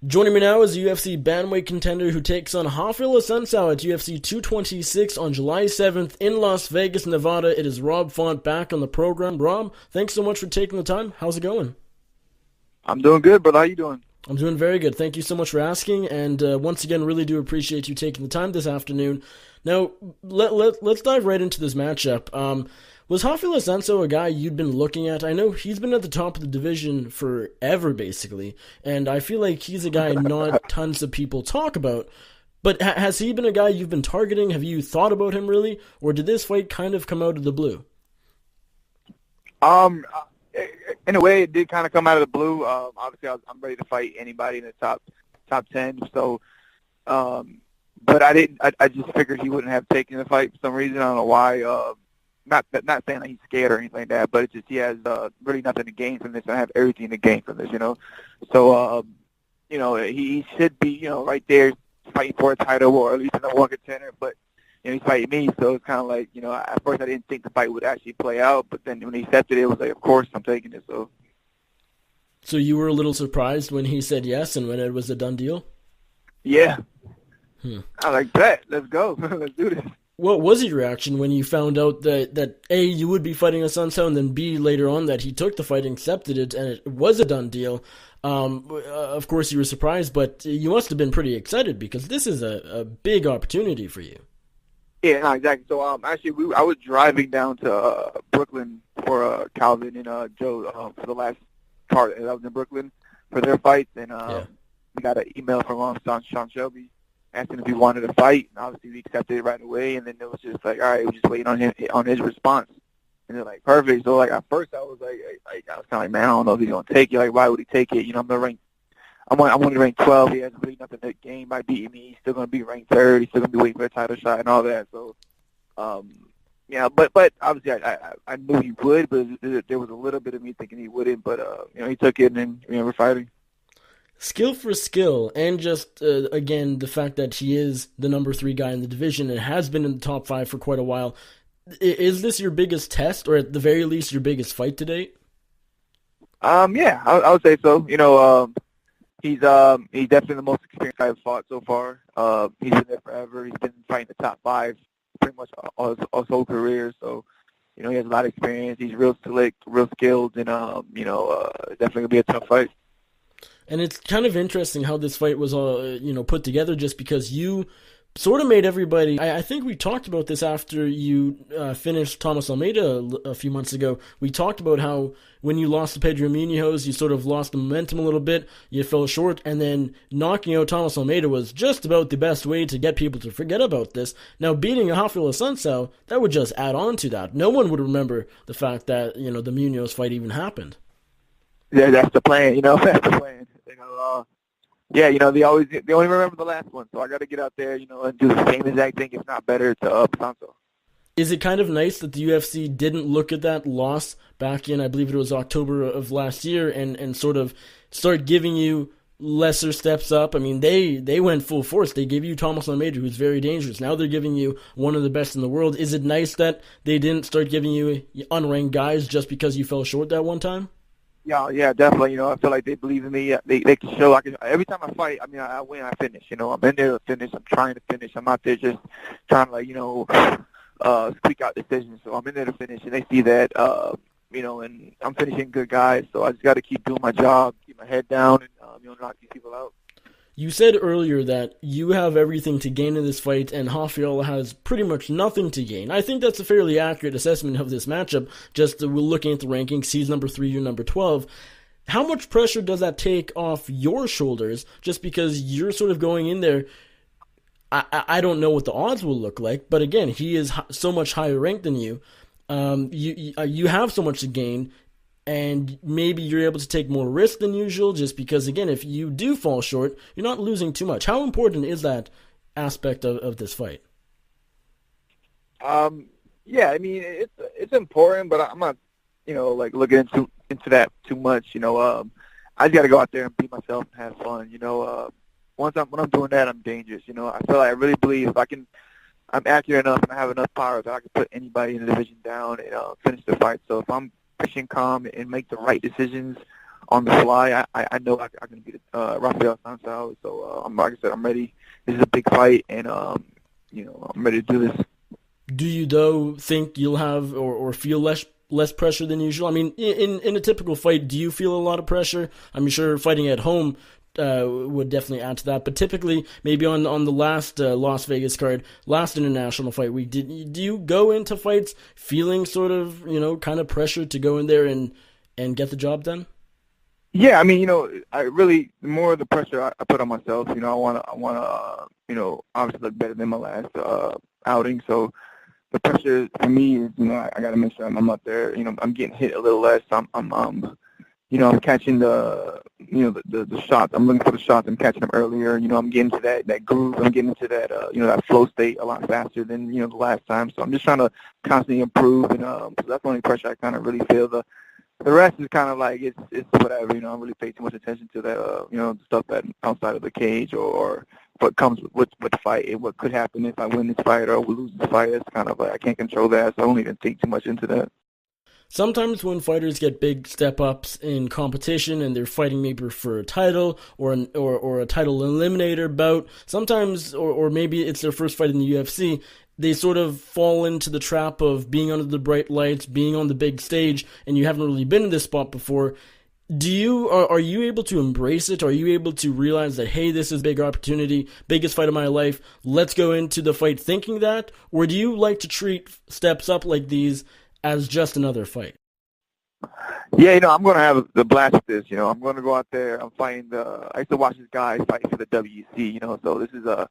Joining me now is a UFC bantamweight contender who takes on Raphael Assuncao at UFC 226 on July 7th in Las Vegas, Nevada. It is Rob Font back on the program. Rob, thanks so much for taking the time. How's it going? I'm doing good, brother. How you doing? I'm doing very good. Thank you so much for asking, and once again, really do appreciate you taking the time this afternoon. Now, let's dive right into this matchup. Was Raphael Assuncao a guy you'd been looking at? I know he's been at the top of the division forever, basically, and I feel like he's a guy not tons of people talk about. But has he been a guy you've been targeting? Have you thought about him really, or did this fight kind of come out of the blue? In a way, it did kind of come out of the blue. Obviously, I'm ready to fight anybody in the top 10. So, but I didn't. I just figured he wouldn't have taken the fight for some reason. I don't know why. Not saying that he's scared or anything like that, but it's just he has really nothing to gain from this. I have everything to gain from this, So, he should be, right there fighting for a title or at least in the one contender. But he's fighting me, so it's kind of like, at first I didn't think the fight would actually play out, but then when he accepted it, it was like, of course I'm taking it. So you were a little surprised when he said yes and when it was a done deal? Yeah. I was like, bet, let's go, let's do this. What was your reaction when you found out that A, you would be fighting Assuncao, and then B, later on that he took the fight and accepted it, and it was a done deal? Of course you were surprised, but you must have been pretty excited because this is a big opportunity for you. Yeah, no, exactly. So actually, I was driving down to Brooklyn for Calvin and Joe for the last card. I was in Brooklyn for their fights, and we got an email from Sean Shelby asking if he wanted to fight, and obviously we accepted it right away. And then it was just like, all right, we're just waiting on his response. And they're like, perfect. So like at first I was like I was kind of like, man, I don't know if he's gonna take it. Like, why would he take it? I'm only ranked 12. He has really nothing to gain by beating me. He's still gonna be ranked third. He's still gonna be waiting for a title shot and all that. So, but obviously I knew he would, but there was a little bit of me thinking he wouldn't. But he took it, and then we're fighting. Skill for skill, and just, again, the fact that he is the number 3 guy in the division and has been in the top 5 for quite a while. Is this your biggest test, or at the very least your biggest fight to date? Yeah, I would say so. He's definitely the most experienced I've fought so far. He's been there forever. He's been fighting the top 5 pretty much all his whole career. So, he has a lot of experience. He's real slick, real skilled, and it's definitely gonna be a tough fight. And it's kind of interesting how this fight was all, put together, just because you sort of made everybody. I think we talked about this after you finished Thomas Almeida a few months ago. We talked about how when you lost to Pedro Munoz, you sort of lost the momentum a little bit. You fell short, and then knocking out Thomas Almeida was just about the best way to get people to forget about this. Now, beating Raphael Assuncao, that would just add on to that. No one would remember the fact that the Munoz fight even happened. Yeah, that's the plan. That's the plan. They only remember the last one, so I got to get out there, and do the same exact thing, if not better, to Assuncao. Is it kind of nice that the UFC didn't look at that loss back in, I believe it was October of last year, and sort of start giving you lesser steps up? I mean, they went full force. They gave you Thomas Almeida, who's very dangerous. Now they're giving you one of the best in the world. Is it nice that they didn't start giving you unranked guys just because you fell short that one time? Yeah, definitely. I feel like they believe in me. They can show. Every time I fight, I win, I finish. I'm in there to finish. I'm trying to finish. I'm not there just trying to, squeak out decisions. So I'm in there to finish, and they see that, and I'm finishing good guys. So I just got to keep doing my job, keep my head down, and, knock these people out. You said earlier that you have everything to gain in this fight, and Raphael has pretty much nothing to gain. I think that's a fairly accurate assessment of this matchup. Just we're looking at the rankings, he's number 3, you're number 12. How much pressure does that take off your shoulders, just because you're sort of going in there? I don't know what the odds will look like, but again, he is so much higher ranked than you. You have so much to gain, and maybe you're able to take more risk than usual, just because, again, if you do fall short, you're not losing too much. How important is that aspect of this fight? Yeah, it's important, but I'm not, looking into that too much. I just got to go out there and be myself and have fun. When I'm doing that, I'm dangerous. I feel like I really believe if I'm accurate enough and I have enough power that I can put anybody in the division down and finish the fight. So if I'm patient, calm, and make the right decisions, on the fly. I know I can beat Raphael Assuncao. So like I said, I'm ready. This is a big fight, and I'm ready to do this. Do you though think you'll have or feel less pressure than usual? I mean, in a typical fight, do you feel a lot of pressure? I'm sure fighting at home would definitely add to that. But typically, maybe on the last Las Vegas card, last international fight week, do you go into fights feeling sort of kind of pressured to go in there and get the job done? Yeah, I mean, I really, the more the pressure I put on myself, I want to, obviously look better than my last outing. So the pressure for me is, I got to make sure I'm up there. I'm getting hit a little less. I'm catching the shots. I'm looking for the shots. I'm catching them earlier. I'm getting to that groove. I'm getting into that, that flow state a lot faster than, the last time. So I'm just trying to constantly improve. And so that's the only pressure I kind of really feel. The rest is kind of like it's whatever. I don't really pay too much attention to that. The stuff that outside of the cage or what comes with the fight and what could happen if I win this fight or lose this fight. It's kind of like I can't control that, so I don't even think too much into that. Sometimes when fighters get big step-ups in competition and they're fighting maybe for a title or a title eliminator bout, sometimes, or maybe it's their first fight in the UFC, they sort of fall into the trap of being under the bright lights, being on the big stage, and you haven't really been in this spot before. Are you able to embrace it? Are you able to realize that, hey, this is a big opportunity, biggest fight of my life, let's go into the fight thinking that? Or do you like to treat steps up like these as just another fight? Yeah, I'm going to have the blast with this. I'm going to go out there. I'm fighting I used to watch this guy fight for the WEC, so this is a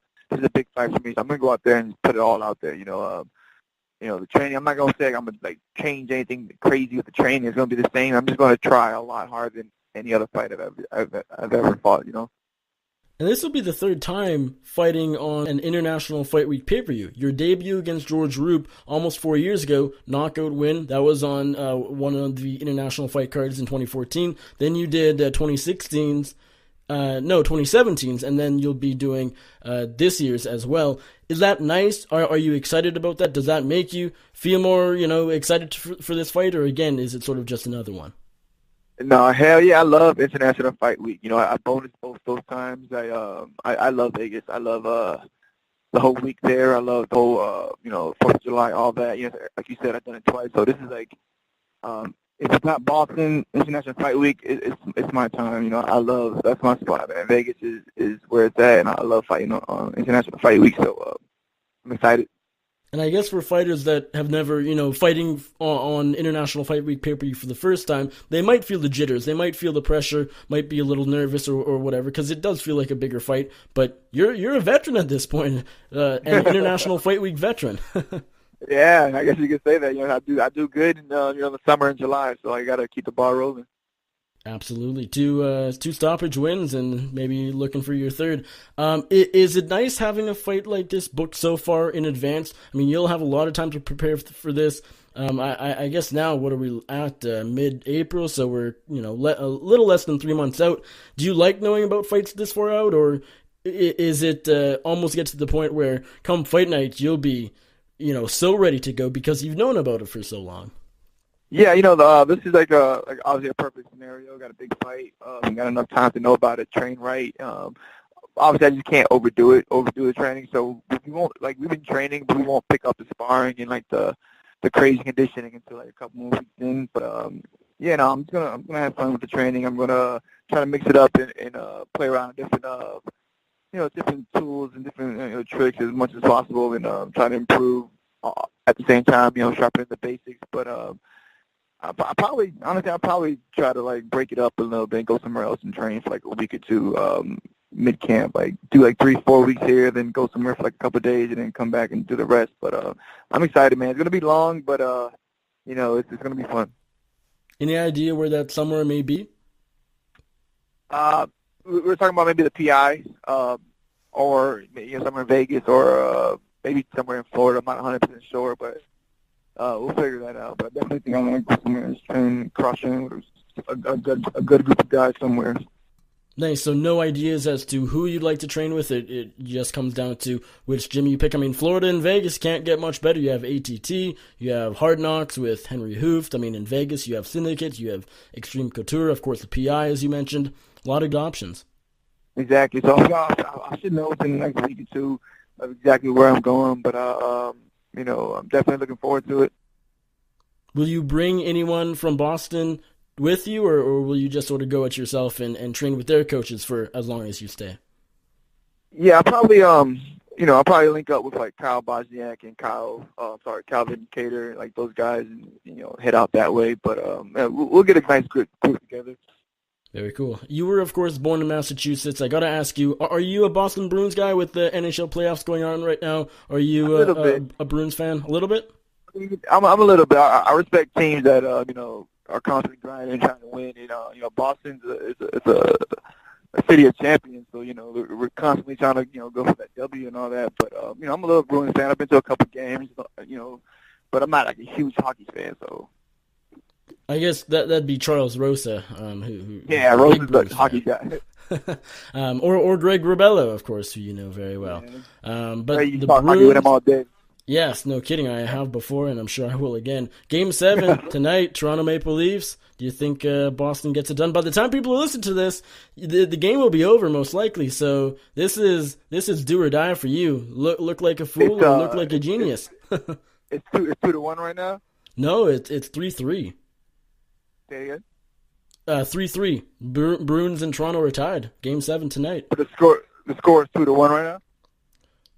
big fight for me. So I'm going to go out there and put it all out there, the training, I'm not going to say I'm going to change anything crazy with the training. It's going to be the same. I'm just going to try a lot harder than any other fight I've ever fought, And this will be the third time fighting on an International Fight Week pay-per-view. Your debut against George Roop almost 4 years ago, knockout win. That was on one of the international fight cards in 2014. Then you did 2017's, and then you'll be doing this year's as well. Is that nice? Are you excited about that? Does that make you feel more, excited for this fight? Or again, is it sort of just another one? No, hell yeah, I love International Fight Week. I bonus both those times. I love Vegas. I love the whole week there. I love the whole 4th of July, all that. Like you said, I've done it twice. So this is like if it's not Boston International Fight Week, it's my time. That's my spot, man. Vegas is where it's at, and I love fighting on International Fight Week. So I'm excited. And I guess for fighters that have never, fighting on International Fight Week pay-per-view for the first time, they might feel the jitters, they might feel the pressure, might be a little nervous or whatever, because it does feel like a bigger fight. But you're a veteran at this point, an International Fight Week veteran. Yeah, I guess you could say that. I do good in the summer and July, so I got to keep the ball rolling. Absolutely. Two stoppage wins and maybe looking for your third. Is it nice having a fight like this booked so far in advance? I mean, you'll have a lot of time to prepare for this. I guess now, what are we at, mid-April? So we're, a little less than 3 months out. Do you like knowing about fights this far out, or is it almost get to the point where come fight night, you'll be, so ready to go because you've known about it for so long? Yeah, this is like obviously a perfect scenario. Got a big fight. Got enough time to know about it, train right. Obviously, I just can't overdo the training. So we won't we've been training, but we won't pick up the sparring and the crazy conditioning until a couple more weeks in. But I'm gonna have fun with the training. I'm gonna try to mix it up and play around with different different tools and different tricks as much as possible, and try to improve at the same time. Sharpen the basics, but. I'll probably try to break it up a little bit and go somewhere else and train for a week or two mid camp, do 3-4 weeks here, then go somewhere for a couple of days and then come back and do the rest. But I'm excited, man. It's gonna be long, but it's gonna be fun. Any idea where that somewhere may be? We're talking about maybe the PI, or somewhere in Vegas, or maybe somewhere in Florida. I'm not 100% sure, but. We'll figure that out, but I definitely think I'm going to go somewhere and train, cross-train with a good group of guys somewhere. Nice. So no ideas as to who you'd like to train with. It just comes down to which gym you pick. I mean, Florida and Vegas can't get much better. You have ATT, you have Hard Knocks with Henry Hooft. I mean, in Vegas, you have Syndicate, you have Extreme Couture, of course, the PI, as you mentioned. A lot of good options. Exactly. So I should know within the next week or two of exactly where I'm going, but I'm definitely looking forward to it. Will you bring anyone from Boston with you, or will you just sort of go it yourself and train with their coaches for as long as you stay? Yeah, I'll probably link up with like Kyle Bosniak and Calvin Cater, like those guys, and head out that way. But we'll get a nice group together. Very cool. You were, of course, born in Massachusetts. I got to ask you, are you a Boston Bruins guy with the NHL playoffs going on right now? Are you a Bruins fan? A little bit? I'm a little bit. I respect teams that, are constantly grinding and trying to win. Boston's a city of champions, so, we're constantly trying to, go for that W and all that. But, I'm a little Bruins fan. I've been to a couple games, but I'm not like a huge hockey fan, so. I guess that'd be Charles Rosa. Rosa's the hockey guy. or Greg Rubello, of course, who you know very well. But you the talk Bruins, hockey with him all day. Yes, no kidding. I have before, and I'm sure I will again. Game 7 tonight, Toronto Maple Leafs. Do you think Boston gets it done? By the time people listen to this, the game will be over most likely. So this is do or die for you. Look like a fool or look like a genius. It's 2-1 right now. No, it's 3-3. Say again. 3-3. Bruins and Toronto are tied. Game 7 tonight. But the score is 2-1 right now.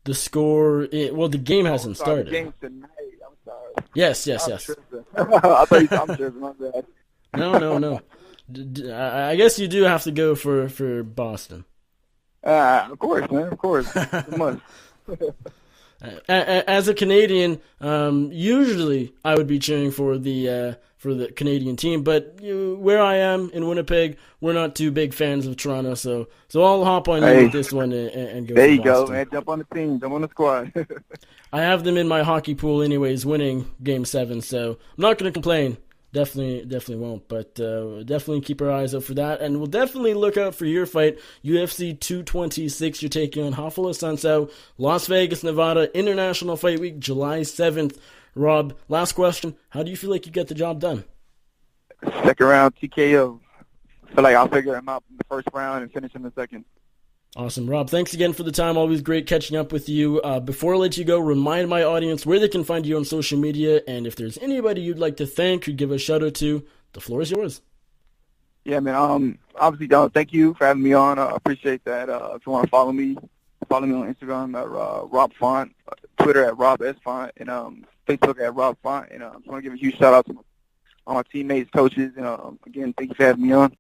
The score, the game hasn't started. The game's tonight. I'm sorry. Yes. I thought I'm tripping. My bad. No. I guess you do have to go for Boston. Of course, man. Of course. Must. As a Canadian, usually I would be cheering for the Canadian team, but where I am in Winnipeg, we're not too big fans of Toronto, so I'll hop on you with this one and go. There you for go, Boston. man. Jump on the team, jump on the squad. I have them in my hockey pool anyways, winning Game 7, so I'm not going to complain. Definitely won't, but definitely keep our eyes out for that, and we'll definitely look out for your fight, UFC 226. You're taking on Raphael Assuncao, Las Vegas, Nevada, International Fight Week, July 7th. Rob, last question. How do you feel like you get the job done? Second round TKO. I feel like I'll figure him out in the first round and finish in the second. Awesome. Rob, thanks again for the time. Always great catching up with you. Before I let you go, remind my audience where they can find you on social media, and if there's anybody you'd like to thank or give a shout-out to, the floor is yours. Yeah, man. Obviously, thank you for having me on. I appreciate that. If you want to follow me on Instagram at Rob Font, Twitter at Rob S. Font, and Facebook at Rob Font. And I just want to give a huge shout-out to all my teammates, coaches, and again, thank you for having me on.